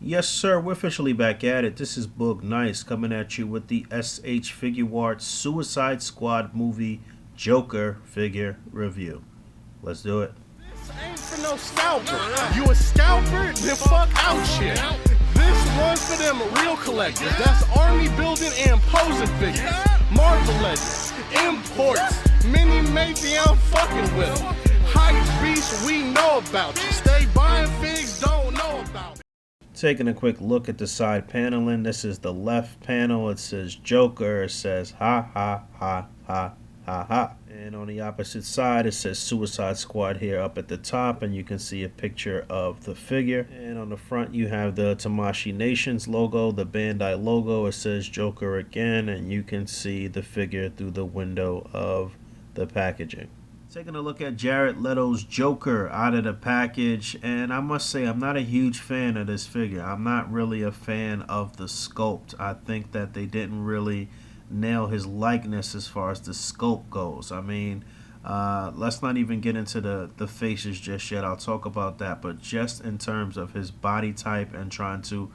Yes, sir, we're officially back at it. This is Boog Nice coming at you with the SH Figuarts Suicide Squad movie Joker figure review. Let's do it. This ain't for no scalper. You a scalper? Then fuck out shit. This one's for them real collectors. That's army building and posing figures. Marvel Legends, imports, mini matey, I'm fucking with them. Hype beast, we know about you. Stay buying figs, don't know about it. Taking a quick look at the side paneling. This is the left panel. It says Joker. It says ha ha ha ha ha ha. And on the opposite side, it says Suicide Squad here up at the top, and you can see a picture of the figure. And on the front, you have the Tamashii Nations logo, the Bandai logo. It says Joker again, and you can see the figure through the window of the packaging. Taking a look at Jared Leto's Joker out of the package, and I must say I'm not a huge fan of this figure. I'm not really a fan of the sculpt. I think that they didn't really nail his likeness as far as the sculpt goes. I mean, let's not even get into the faces just yet. I'll talk about that, but just in terms of his body type and trying to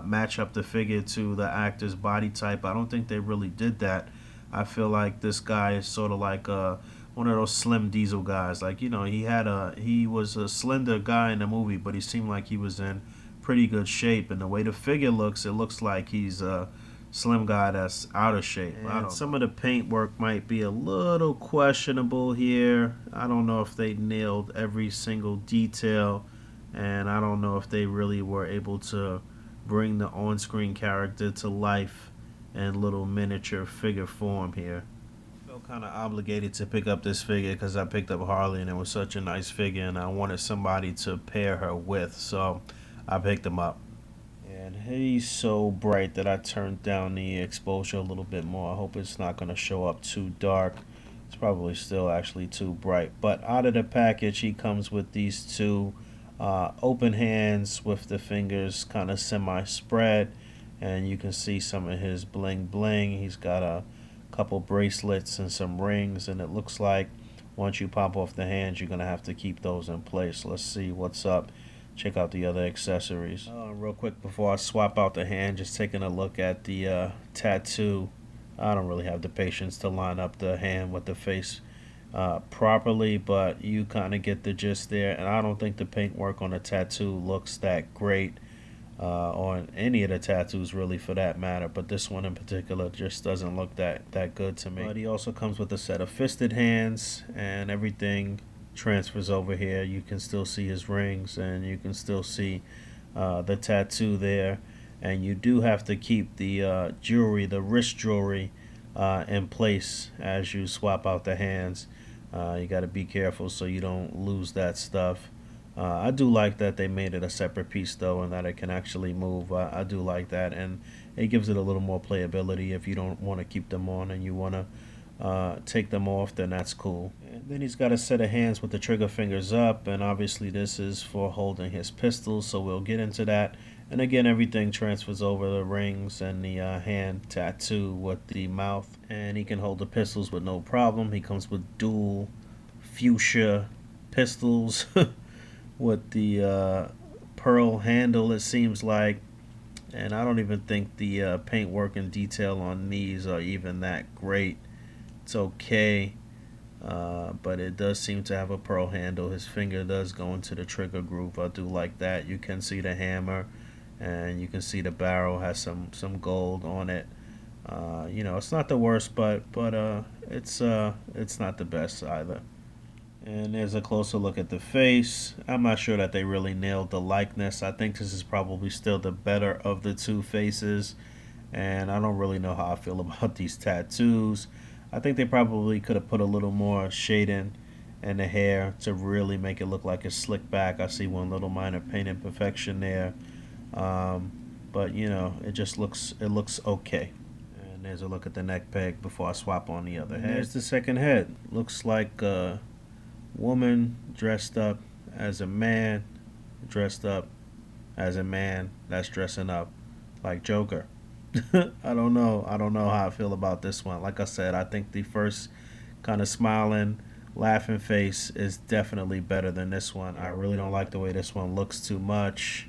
match up the figure to the actor's body type, I don't think they really did that. I feel like this guy is sort of like one of those Slim Diesel guys. Like, you know, he was a slender guy in the movie, but he seemed like he was in pretty good shape. And the way the figure looks, it looks like he's a slim guy that's out of shape. And some of the paint work might be a little questionable here. I don't know if they nailed every single detail, and I don't know if they really were able to bring the on-screen character to life in little miniature figure form here. I felt kind of obligated to pick up this figure because I picked up Harley and it was such a nice figure, and I wanted somebody to pair her with, so I picked him up. And he's so bright that I turned down the exposure a little bit more. I hope it's not going to show up too dark. It's probably still actually too bright. But out of the package, he comes with these two open hands with the fingers kind of semi-spread. And you can see some of his bling bling. He's got a couple bracelets and some rings, and it looks like once you pop off the hands, you're going to have to keep those in place. Let's see what's up. Check out the other accessories. Real quick before I swap out the hand, just taking a look at the tattoo. I don't really have the patience to line up the hand with the face properly, but you kind of get the gist there. And I don't think the paintwork on the tattoo looks that great on any of the tattoos really, for that matter, but this one in particular just doesn't look that good to me. But he also comes with a set of fisted hands, and everything transfers over here. You can still see his rings, and you can still see the tattoo there, and you do have to keep the jewelry, the wrist jewelry, in place as you swap out the hands. You got to be careful so you don't lose that stuff. I do like that they made it a separate piece though, and that it can actually move. I do like that, and it gives it a little more playability. If you don't want to keep them on and you want to take them off, then that's cool. And then he's got a set of hands with the trigger fingers up, and obviously this is for holding his pistol, so we'll get into that. And again, everything transfers over the rings and the hand tattoo with the mouth, and he can hold the pistols with no problem. He comes with dual fuchsia pistols with the pearl handle, it seems like, and I don't even think the paintwork and detail on these are even that great. It's okay, but it does seem to have a pearl handle. His finger does go into the trigger groove. I do like that. You can see the hammer, and you can see the barrel has some gold on it. You know, it's not the worst, but it's not the best either. And there's a closer look at the face. I'm not sure that they really nailed the likeness. I think this is probably still the better of the two faces. And I don't really know how I feel about these tattoos. I think they probably could have put a little more shading in the hair to really make it look like it's slicked back. I see one little minor paint imperfection there. But, you know, it looks okay. And there's a look at the neck peg before I swap on the other head. There's the second head. Looks like woman dressed up as a man, dressed up as a man that's dressing up like Joker. I don't know how I feel about this one. Like I said, I think the first kind of smiling, laughing face is definitely better than this one. I really don't like the way this one looks too much.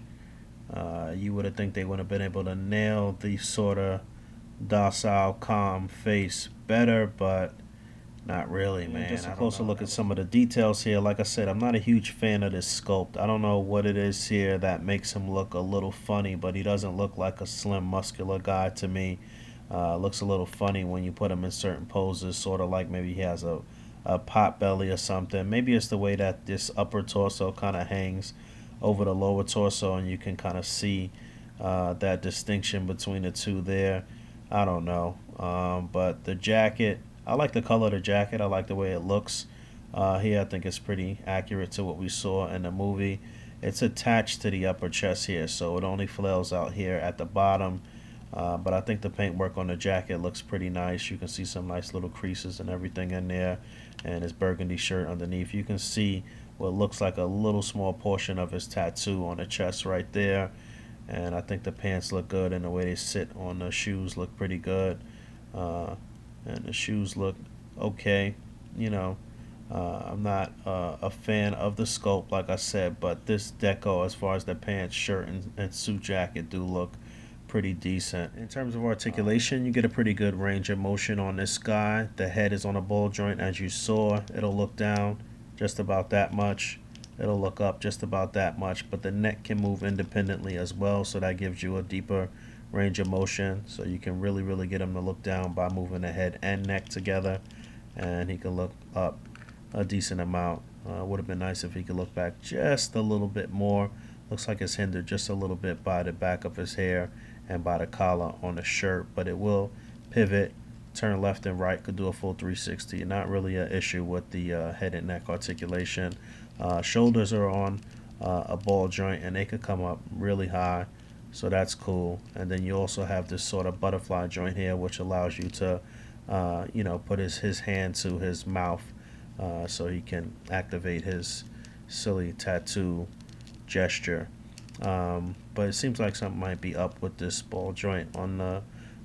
You would have think they would have been able to nail the sort of docile, calm face better, but not really, man. Just a closer look at some of the details here. Like I said, I'm not a huge fan of this sculpt. I don't know what it is here that makes him look a little funny, but he doesn't look like a slim, muscular guy to me. Looks a little funny when you put him in certain poses, sort of like maybe he has a pot belly or something. Maybe it's the way that this upper torso kind of hangs over the lower torso, and you can kind of see that distinction between the two there. I don't know. But the jacket, I like the color of the jacket. I like the way it looks. Here I think it's pretty accurate to what we saw in the movie. It's attached to the upper chest here, so it only flails out here at the bottom. But I think the paintwork on the jacket looks pretty nice. You can see some nice little creases and everything in there. And his burgundy shirt underneath. You can see what looks like a little small portion of his tattoo on the chest right there. And I think the pants look good, and the way they sit on the shoes look pretty good. And the shoes look okay. You know, I'm not a fan of the sculpt, like I said, but this deco, as far as the pants, shirt, and suit jacket, do look pretty decent. In terms of articulation, you get a pretty good range of motion on this guy. The head is on a ball joint, as you saw. It'll look down just about that much. It'll look up just about that much, but the neck can move independently as well, so that gives you a deeper range of motion. So you can really get him to look down by moving the head and neck together, and he can look up a decent amount. Would have been nice if he could look back just a little bit more. Looks like it's hindered just a little bit by the back of his hair and by the collar on the shirt, but it will pivot, turn left and right, could do a full 360. Not really an issue with the head and neck articulation. Shoulders are on a ball joint, and they could come up really high, so that's cool. And then you also have this sort of butterfly joint here, which allows you to put his hand to his mouth, so he can activate his silly tattoo gesture. But it seems like something might be up with this ball joint on the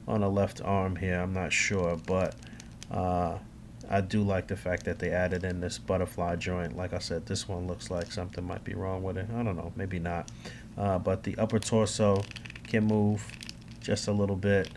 left arm here. I'm not sure, but I do like the fact that they added in this butterfly joint. Like I said, this one looks like something might be wrong with it. I don't know, maybe not. But the upper torso can move just a little bit,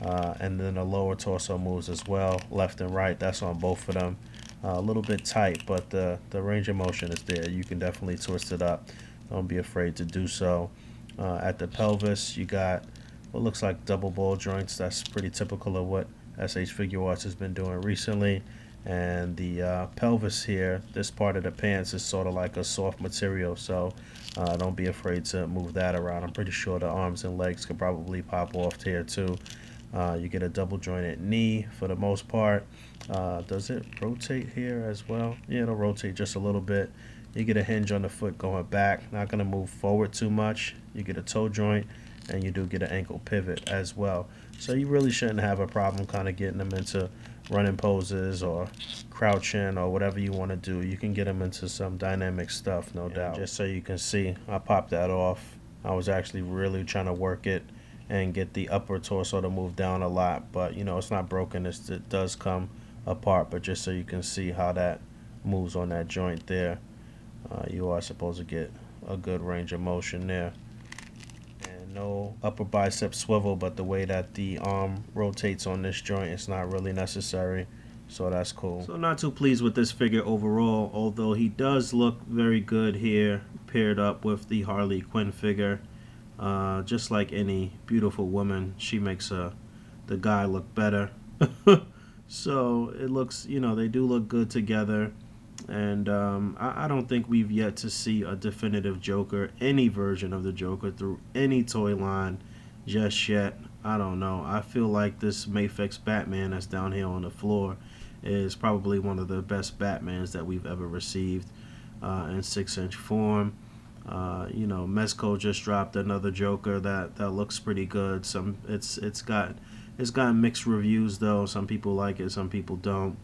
and then the lower torso moves as well, left and right. That's on both of them. A little bit tight, but the range of motion is there. You can definitely twist it up. Don't be afraid to do so. At the pelvis, you got what looks like double ball joints. That's pretty typical of what SH Figuarts has been doing recently. And the pelvis here, this part of the pants is sort of like a soft material, so don't be afraid to move that around. I'm pretty sure the arms and legs could probably pop off here too. You get a double jointed knee for the most part. Does it rotate here as well? Yeah, it'll rotate just a little bit. You get a hinge on the foot going back, not going to move forward too much. You get a toe joint, and you do get an ankle pivot as well. So you really shouldn't have a problem kind of getting them into running poses or crouching or whatever you want to do. You can get them into some dynamic stuff, no doubt. Just so you can see, I popped that off. I was actually really trying to work it and get the upper torso to move down a lot, but you know, it's not broken. It does come apart, but just so you can see how that moves on that joint there. You are supposed to get a good range of motion there. And no upper bicep swivel, but the way that the arm rotates on this joint, it's not really necessary, so that's cool. So not too pleased with this figure overall, although he does look very good here paired up with the Harley Quinn figure. Just like any beautiful woman, she makes the guy look better. So it looks, you know, they do look good together. And I don't think we've yet to see a definitive Joker, any version of the Joker through any toy line just yet. I don't know. I feel like this Mafex Batman that's down here on the floor is probably one of the best Batmans that we've ever received in 6-inch form. You know, Mezco just dropped another Joker that looks pretty good. It's gotten mixed reviews though. Some people like it, some people don't.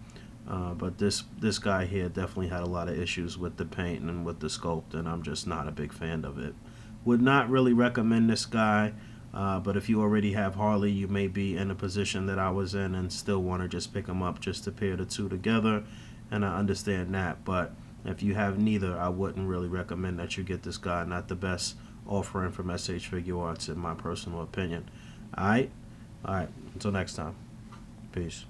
But this guy here definitely had a lot of issues with the paint and with the sculpt, and I'm just not a big fan of it. Would not really recommend this guy, but if you already have Harley, you may be in a position that I was in and still want to just pick him up just to pair the two together, and I understand that. But if you have neither, I wouldn't really recommend that you get this guy. Not the best offering from SH Figuarts, in my personal opinion. Alright? Alright. Until next time. Peace.